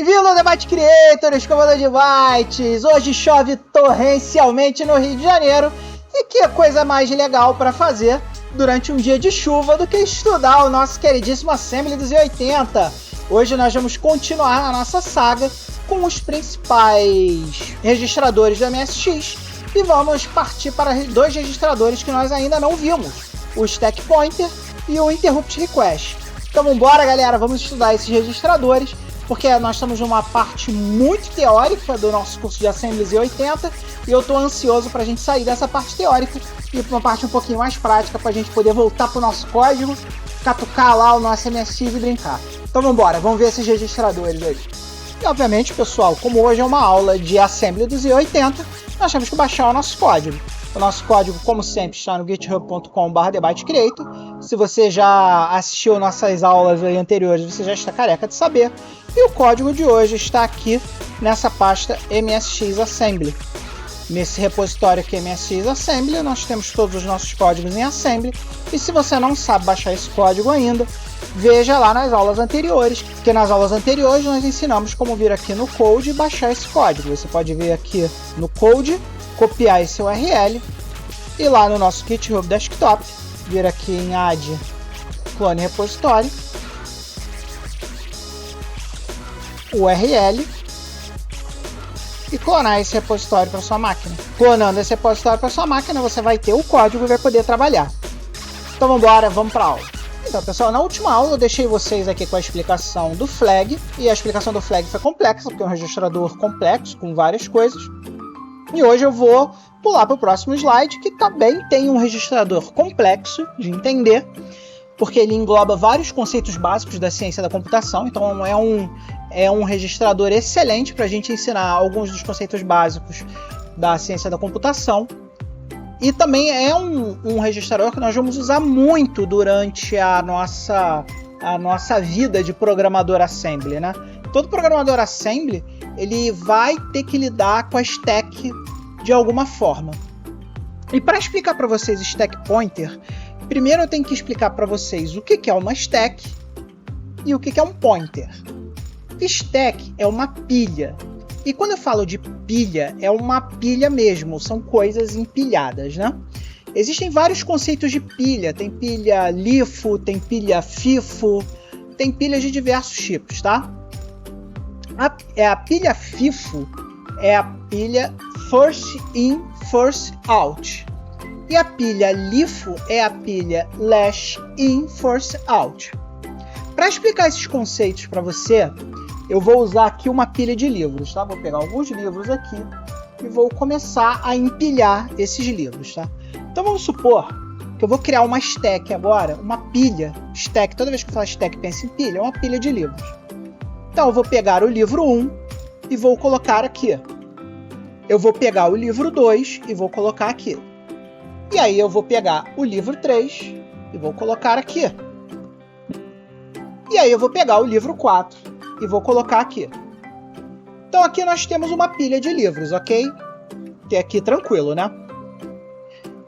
Bem-vindo ao Debate Creators, comando de bytes. Hoje chove torrencialmente no Rio de Janeiro. E que coisa mais legal para fazer durante um dia de chuva do que estudar o nosso queridíssimo Assembly 280. Hoje nós vamos continuar a nossa saga com os principais registradores do MSX e vamos partir para dois registradores que nós ainda não vimos, o Stack Pointer e o Interrupt Request. Então vamos embora, galera, vamos estudar esses registradores, porque nós estamos numa parte muito teórica do nosso curso de Assembly 280 e eu estou ansioso para a gente sair dessa parte teórica e ir para uma parte um pouquinho mais prática para a gente poder voltar para o nosso código, catucar lá o nosso MSX e brincar. Então vamos embora, vamos ver esses registradores aí. E obviamente, pessoal, como hoje é uma aula de Assembly 280, nós temos que baixar o nosso código. O nosso código, como sempre, está no github.com/debatecreator. Se você já assistiu nossas aulas aí anteriores, você já está careca de saber. E o código de hoje está aqui nessa pasta MSX Assembly. Nesse repositório aqui MSX Assembly, nós temos todos os nossos códigos em Assembly. E se você não sabe baixar esse código ainda, veja lá nas aulas anteriores, porque nas aulas anteriores nós ensinamos como vir aqui no Code e baixar esse código. Você pode vir aqui no Code, copiar esse URL e lá no nosso GitHub Desktop, vir aqui em Add Clone Repositório, URL e clonar esse repositório para sua máquina. Clonando esse repositório para sua máquina, você vai ter o código e vai poder trabalhar. Então vamos embora, vamos para a aula. Então, pessoal, na última aula eu deixei vocês aqui com a explicação do flag, e a explicação do flag foi complexa, porque é um registrador complexo, com várias coisas. E hoje eu vou pular para o próximo slide, que também tem um registrador complexo de entender, porque ele engloba vários conceitos básicos da ciência da computação, então é um registrador excelente para a gente ensinar alguns dos conceitos básicos da ciência da computação. E também é um registrador que nós vamos usar muito durante a nossa vida de programador Assembly, né? Todo programador Assembly, ele vai ter que lidar com a stack de alguma forma. E para explicar para vocês Stack Pointer, primeiro eu tenho que explicar para vocês o que é uma stack e o que é um pointer. Stack é uma pilha. E quando eu falo de pilha, é uma pilha mesmo, são coisas empilhadas, né? Existem vários conceitos de pilha, tem pilha LIFO, tem pilha FIFO, tem pilhas de diversos tipos, tá? A pilha FIFO é a pilha First In, First Out. E a pilha LIFO é a pilha Last In, First Out. Para explicar esses conceitos para você, eu vou usar aqui uma pilha de livros, tá? Vou pegar alguns livros aqui e vou começar a empilhar esses livros, tá? Então vamos supor que eu vou criar uma stack agora, uma pilha. Stack, toda vez que eu falo stack, pensa em pilha, é uma pilha de livros. Então eu vou pegar o livro 1 e vou colocar aqui. Eu vou pegar o livro 2 e vou colocar aqui. E aí eu vou pegar o livro 3 e vou colocar aqui. E aí eu vou pegar o livro 4 e vou colocar aqui. Então aqui nós temos uma pilha de livros, ok? Que é aqui tranquilo, né?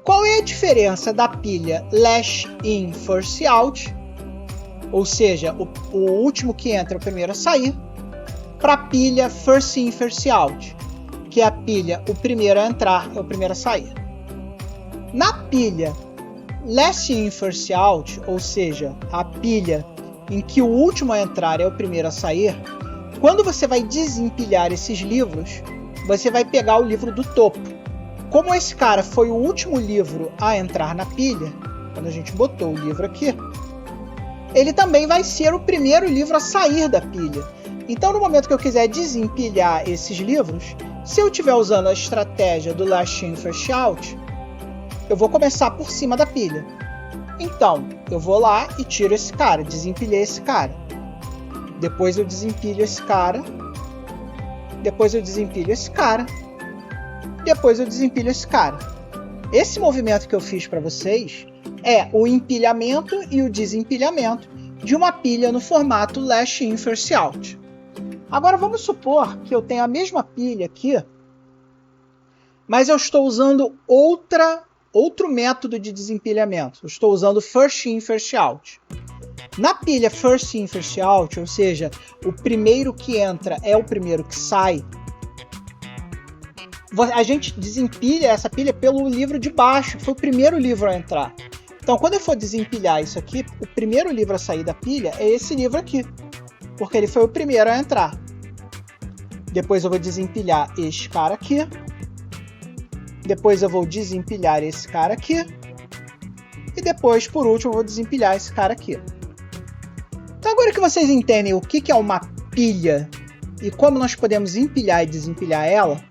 Qual é a diferença da pilha Last In, First Out, ou seja, o último que entra é o primeiro a sair, para a pilha First In, First Out, que é a pilha o primeiro a entrar é o primeiro a sair. Na pilha Last In, First Out, ou seja, a pilha em que o último a entrar é o primeiro a sair, quando você vai desempilhar esses livros, você vai pegar o livro do topo. Como esse cara foi o último livro a entrar na pilha, quando a gente botou o livro aqui, ele também vai ser o primeiro livro a sair da pilha. Então, no momento que eu quiser desempilhar esses livros, se eu estiver usando a estratégia do Last In, First Out, eu vou começar por cima da pilha. Então, eu vou lá e tiro esse cara, desempilhei esse cara. Depois eu desempilho esse cara. Depois eu desempilho esse cara. Depois eu desempilho esse cara. Esse movimento que eu fiz para vocês é o empilhamento e o desempilhamento de uma pilha no formato Last In, First Out. Agora vamos supor que eu tenho a mesma pilha aqui, mas eu estou usando outro método de desempilhamento. Eu estou usando First In, First Out. Na pilha first in, first out, ou seja, o primeiro que entra é o primeiro que sai, a gente desempilha essa pilha pelo livro de baixo, que foi o primeiro livro a entrar. Então, quando eu for desempilhar isso aqui, o primeiro livro a sair da pilha é esse livro aqui, porque ele foi o primeiro a entrar. Depois eu vou desempilhar este cara aqui. Depois eu vou desempilhar esse cara aqui. E depois, por último, eu vou desempilhar esse cara aqui. Então, agora que vocês entendem o que é uma pilha e como nós podemos empilhar e desempilhar ela,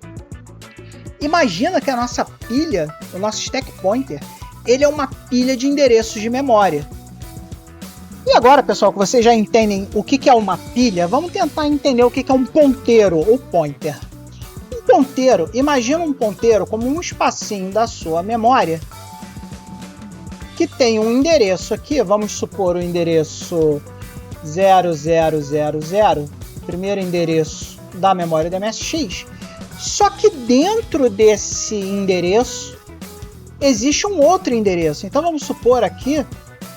imagina que a nossa pilha, o nosso stack pointer, ele é uma pilha de endereços de memória. E agora, pessoal, que vocês já entendem o que é uma pilha, vamos tentar entender o que é um ponteiro ou pointer. Um ponteiro, imagina um ponteiro como um espacinho da sua memória que tem um endereço aqui, vamos supor o endereço 0000, primeiro endereço da memória do MSX. Só que dentro desse endereço existe um outro endereço. Então vamos supor aqui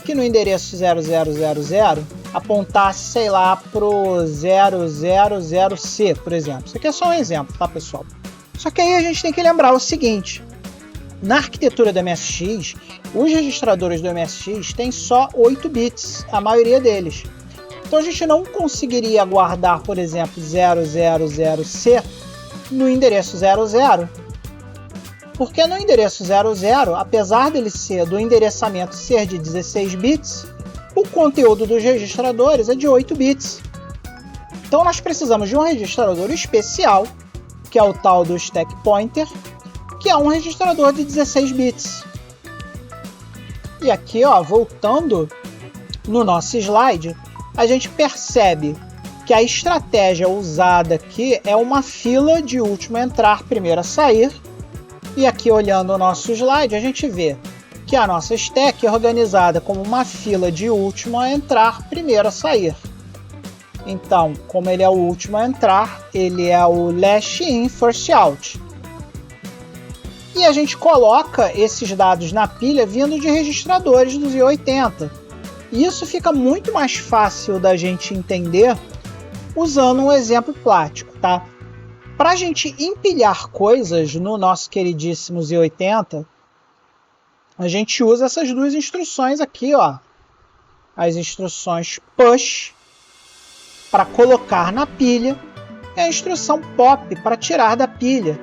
que no endereço 0000 apontasse, sei lá, para o 000C, por exemplo. Isso aqui é só um exemplo, tá, pessoal? Só que aí a gente tem que lembrar o seguinte. Na arquitetura do MSX, os registradores do MSX têm só 8 bits, a maioria deles. Então a gente não conseguiria guardar, por exemplo, 000C no endereço 00, porque no endereço 00, apesar dele ser do endereçamento ser de 16 bits, o conteúdo dos registradores é de 8 bits. Então nós precisamos de um registrador especial, que é o tal do stack pointer, que é um registrador de 16 bits. E aqui, ó, voltando no nosso slide, a gente percebe que a estratégia usada aqui é uma fila de último a entrar, primeiro a sair. E aqui, olhando o nosso slide, a gente vê que a nossa stack é organizada como uma fila de último a entrar, primeiro a sair. Então, como ele é o último a entrar, ele é o last in, first out. E a gente coloca esses dados na pilha vindo de registradores dos i80. E isso fica muito mais fácil da gente entender usando um exemplo prático, tá? Para a gente empilhar coisas no nosso queridíssimo Z80, a gente usa essas duas instruções aqui, ó. As instruções push para colocar na pilha e a instrução pop para tirar da pilha.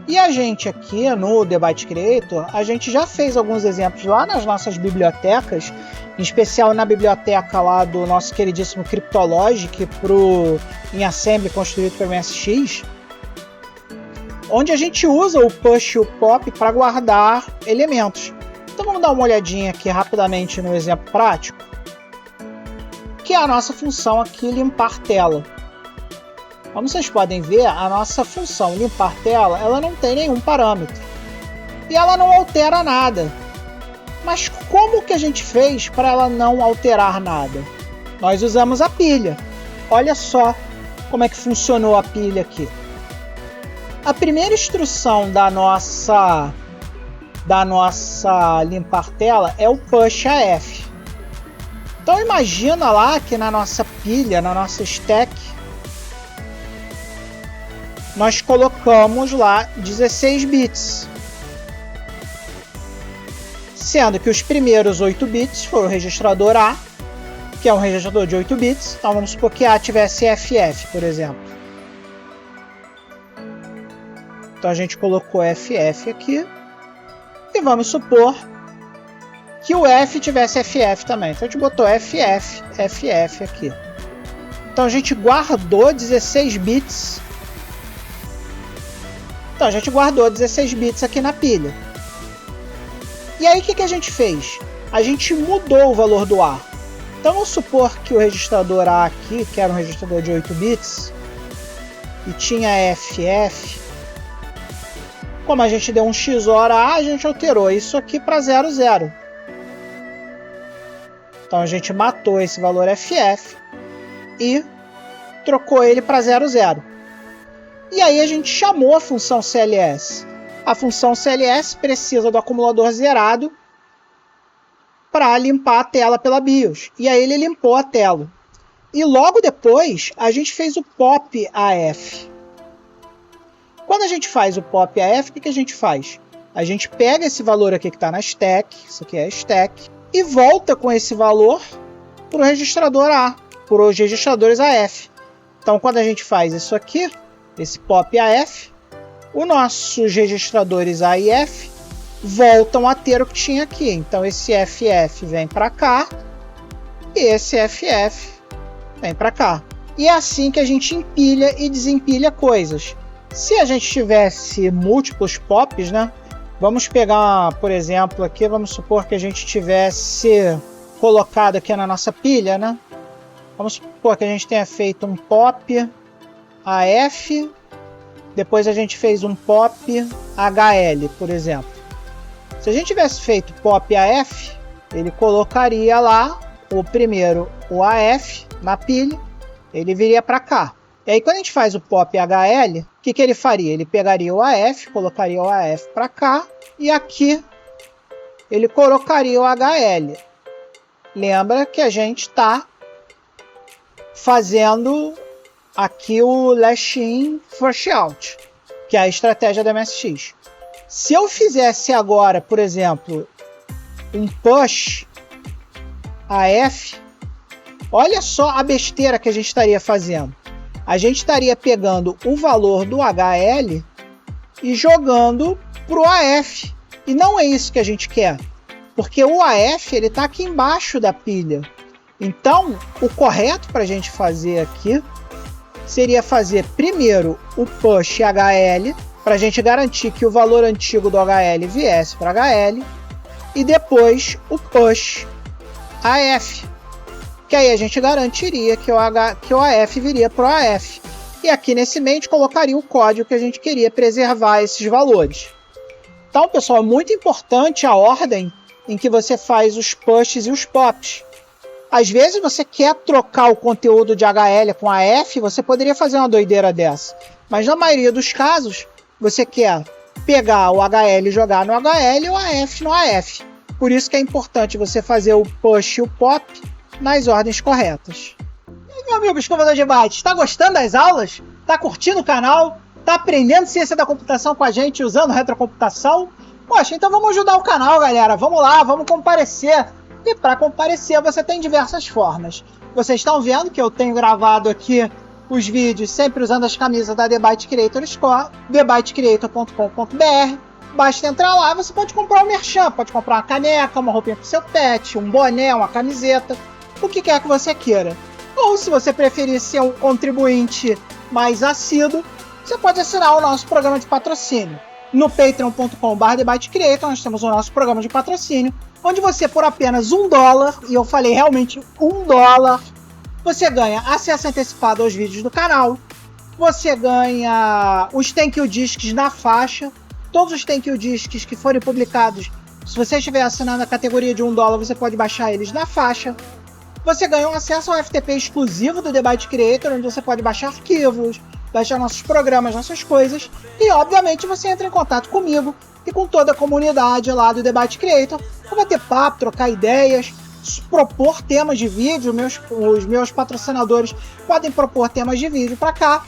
E a gente aqui no The Byte Creator, a gente já fez alguns exemplos lá nas nossas bibliotecas, em especial na biblioteca lá do nosso queridíssimo Cryptologic em assembly construído para o MSX, onde a gente usa o push e o pop para guardar elementos. Então vamos dar uma olhadinha aqui rapidamente no exemplo prático, que é a nossa função aqui limpar tela. Como vocês podem ver, a nossa função limpar tela, ela não tem nenhum parâmetro. E ela não altera nada. Mas como que a gente fez para ela não alterar nada? Nós usamos a pilha. Olha só como é que funcionou a pilha aqui. A primeira instrução da nossa limpar tela é o push AF. Então imagina lá que na nossa pilha, na nossa stack, nós colocamos lá 16 bits, sendo que os primeiros 8 bits foram o registrador A, que é um registrador de 8 bits. Então vamos supor que A tivesse FF, por exemplo. Então a gente colocou FF aqui, e vamos supor que o F tivesse FF também. Então a gente botou FF, FF aqui. Então a gente guardou 16 bits. Então a gente guardou 16 bits aqui na pilha. E aí o que a gente fez? A gente mudou o valor do A. Então vamos supor que o registrador A aqui, que era um registrador de 8 bits, e tinha FF. Como a gente deu um XOR a A, a gente alterou isso aqui para 00. Então a gente matou esse valor FF e trocou ele para 00. E aí a gente chamou a função CLS. A função CLS precisa do acumulador zerado para limpar a tela pela BIOS. E aí ele limpou a tela. E logo depois a gente fez o POP AF. Quando a gente faz o POP AF, o que a gente faz? A gente pega esse valor aqui que está na stack, isso aqui é a stack, e volta com esse valor para o registrador A, para os registradores AF. Então quando a gente faz isso aqui, esse POP AF, os nossos registradores A e F voltam a ter o que tinha aqui. Então esse FF vem para cá e esse FF vem para cá. E é assim que a gente empilha e desempilha coisas. Se a gente tivesse múltiplos POPs, né? Vamos pegar, por exemplo, aqui, vamos supor que a gente tivesse colocado aqui na nossa pilha, né? Vamos supor que a gente tenha feito um POP AF, depois a gente fez um POP HL, por exemplo. Se a gente tivesse feito POP AF, ele colocaria lá o primeiro, o AF, na pilha, ele viria para cá. E aí quando a gente faz o POP HL, o que ele faria? Ele pegaria o AF, colocaria o AF para cá, e aqui ele colocaria o HL. Lembra que a gente está fazendo aqui o last in, first out, que é a estratégia da MSX. Se eu fizesse agora, por exemplo, um push AF, olha só a besteira que a gente estaria fazendo. A gente estaria pegando o valor do HL e jogando para o AF. E não é isso que a gente quer, porque o AF ele está aqui embaixo da pilha. Então, o correto para a gente fazer aqui seria fazer primeiro o push HL, para a gente garantir que o valor antigo do HL viesse para HL, e depois o push AF, que aí a gente garantiria que o AF viria para o AF. E aqui nesse meio a gente colocaria o código que a gente queria preservar esses valores. Então, pessoal, é muito importante a ordem em que você faz os pushes e os pops. Às vezes você quer trocar o conteúdo de HL com AF, você poderia fazer uma doideira dessa. Mas na maioria dos casos, você quer pegar o HL e jogar no HL e o AF no AF. Por isso que é importante você fazer o push e o pop nas ordens corretas. E meu amigo escovador de bytes, está gostando das aulas? Está curtindo o canal? Está aprendendo ciência da computação com a gente usando retrocomputação? Poxa, então vamos ajudar o canal, galera. Vamos lá, vamos comparecer. E para comparecer você tem diversas formas. Vocês estão vendo que eu tenho gravado aqui os vídeos sempre usando as camisas da The Byte Creator Store, thebytecreator.com.br. Basta entrar lá e você pode comprar um merchan, pode comprar uma caneca, uma roupinha para o seu pet, um boné, uma camiseta, o que quer que você queira. Ou se você preferir ser um contribuinte mais assíduo, você pode assinar o nosso programa de patrocínio. No patreon.com/thebytecreator nós temos o nosso programa de patrocínio, onde você por apenas $1, e eu falei realmente $1, você ganha acesso antecipado aos vídeos do canal, você ganha os Thank You Discs na faixa, todos os Thank You Discs que forem publicados, se você estiver assinando a categoria de $1, você pode baixar eles na faixa. Você ganha um acesso ao FTP exclusivo do The Byte Creator, onde você pode baixar arquivos, baixar nossos programas, nossas coisas, e obviamente você entra em contato comigo e com toda a comunidade lá do The Byte Creator para bater papo, trocar ideias, propor temas de vídeo. Os meus patrocinadores podem propor temas de vídeo para cá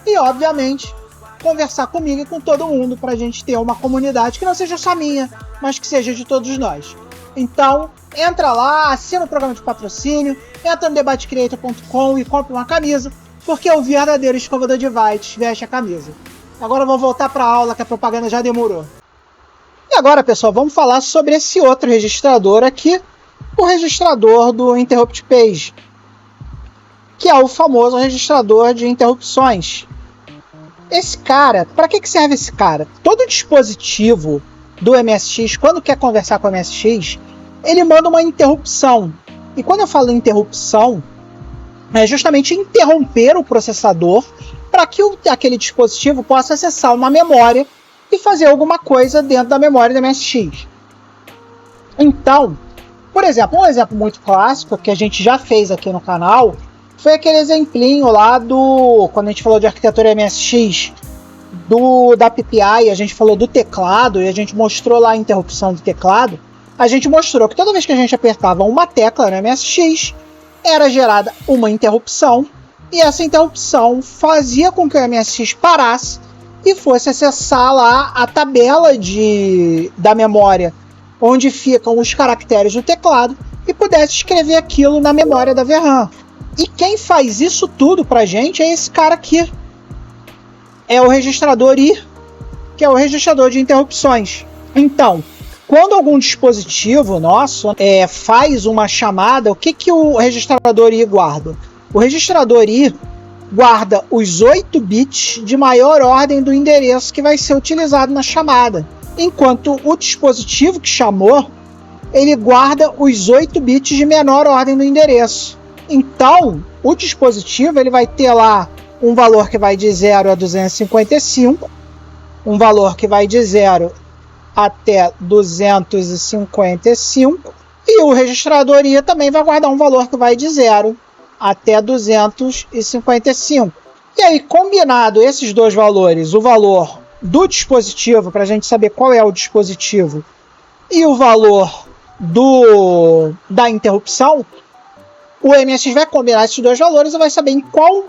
e obviamente conversar comigo e com todo mundo para a gente ter uma comunidade que não seja só minha, mas que seja de todos nós. Então, entra lá, assina o programa de patrocínio, entra no thebytecreator.com e compra uma camisa, porque o verdadeiro escovador de bytes veste a camisa. Agora eu vou voltar para a aula, que a propaganda já demorou. E agora, pessoal, vamos falar sobre esse outro registrador aqui, o registrador do Interrupt Page, que é o famoso registrador de interrupções. Esse cara, para que serve esse cara? Todo dispositivo do MSX, quando quer conversar com o MSX, ele manda uma interrupção. E quando eu falo interrupção, é justamente interromper o processador para que aquele dispositivo possa acessar uma memória e fazer alguma coisa dentro da memória do MSX. Então, por exemplo, um exemplo muito clássico que a gente já fez aqui no canal foi aquele exemplinho lá quando a gente falou de arquitetura MSX, da PPI, a gente falou do teclado e a gente mostrou lá a interrupção do teclado. a gente mostrou que toda vez que a gente apertava uma tecla no MSX, era gerada uma interrupção, e essa interrupção fazia com que o MSX parasse e fosse acessar lá a tabela da memória, onde ficam os caracteres do teclado, e pudesse escrever aquilo na memória da VRAM. E quem faz isso tudo pra gente é esse cara aqui. É o registrador I, que é o registrador de interrupções. Então, quando algum dispositivo nosso faz uma chamada, o que o registrador I guarda? O registrador I guarda os 8 bits de maior ordem do endereço que vai ser utilizado na chamada, enquanto o dispositivo que chamou, ele guarda os 8 bits de menor ordem do endereço. Então, o dispositivo ele vai ter lá um valor que vai de 0 a 255, um valor que vai de 0 até 255, e o registrador I também vai guardar um valor que vai de 0 até 255. E aí, combinado esses dois valores, o valor do dispositivo, para a gente saber qual é o dispositivo, e o valor da interrupção, o MSX vai combinar esses dois valores e vai saber em qual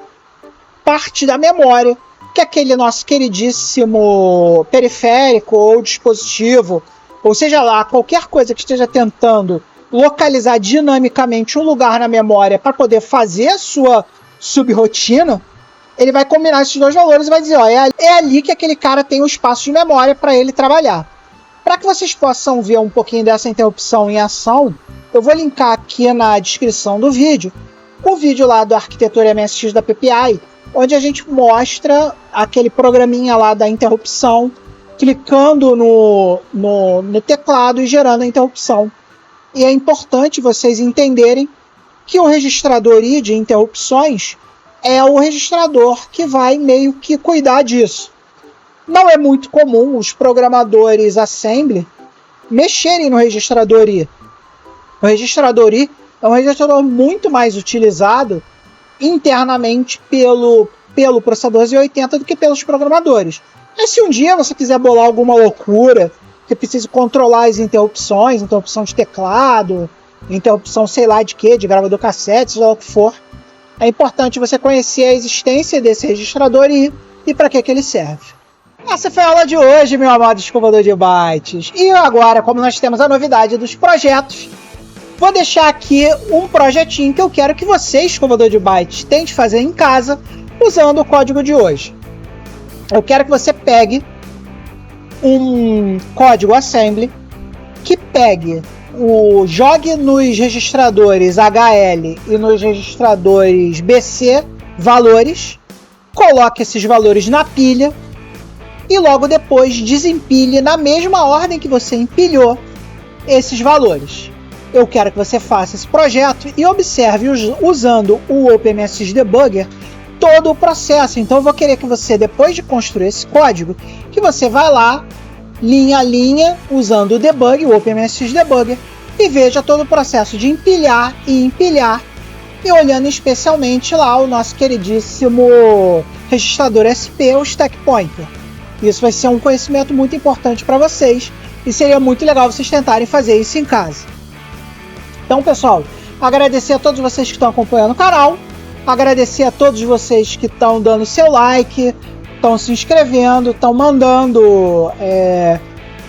parte da memória que aquele nosso queridíssimo periférico ou dispositivo, ou seja lá, qualquer coisa que esteja tentando localizar dinamicamente um lugar na memória para poder fazer a sua subrotina, ele vai combinar esses dois valores e vai dizer, ó, é ali que aquele cara tem o espaço de memória para ele trabalhar. Para que vocês possam ver um pouquinho dessa interrupção em ação, eu vou linkar aqui na descrição do vídeo o vídeo lá do Arquitetura MSX da PPI, onde a gente mostra aquele programinha lá da interrupção, clicando no teclado e gerando a interrupção. E é importante vocês entenderem que o registrador I de interrupções é o registrador que vai meio que cuidar disso. Não é muito comum os programadores assembly mexerem no registrador I. O registrador I é um registrador muito mais utilizado internamente pelo processador Z80 do que pelos programadores. Mas se um dia você quiser bolar alguma loucura, que precisa controlar as interrupções, interrupção de teclado, interrupção sei lá de quê, de gravador cassete, seja lá o que for, é importante você conhecer a existência desse registrador I e para que ele serve. Essa foi a aula de hoje, meu amado escovador de bytes. E agora, como nós temos a novidade dos projetos, vou deixar aqui um projetinho que eu quero que você, escovador de bytes, tente fazer em casa usando o código de hoje. Eu quero que você pegue um código assembly que jogue nos registradores HL e nos registradores BC valores, coloque esses valores na pilha e logo depois desempilhe na mesma ordem que você empilhou esses valores. Eu quero que você faça esse projeto e observe usando o OpenMSX Debugger todo o processo. Então eu vou querer que você, depois de construir esse código, que você vá lá, linha a linha, usando o debug, o OpenMSX Debugger, e veja todo o processo de empilhar e olhando especialmente lá o nosso queridíssimo registrador SP, o Stack Pointer. Isso vai ser um conhecimento muito importante para vocês e seria muito legal vocês tentarem fazer isso em casa. Então, pessoal, agradecer a todos vocês que estão acompanhando o canal, agradecer a todos vocês que estão dando seu like, estão se inscrevendo, estão mandando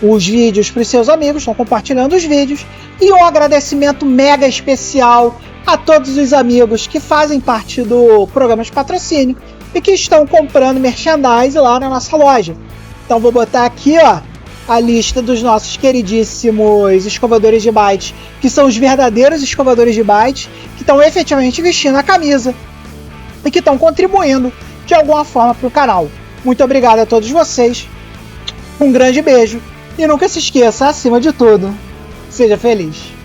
os vídeos para os seus amigos, estão compartilhando os vídeos, e um agradecimento mega especial a todos os amigos que fazem parte do programa de patrocínio e que estão comprando merchandise lá na nossa loja. Então vou botar aqui, ó, a lista dos nossos queridíssimos escovadores de bytes, que são os verdadeiros escovadores de bytes, que estão efetivamente vestindo a camisa e que estão contribuindo de alguma forma para o canal. Muito obrigado a todos vocês, um grande beijo e nunca se esqueça, acima de tudo, seja feliz.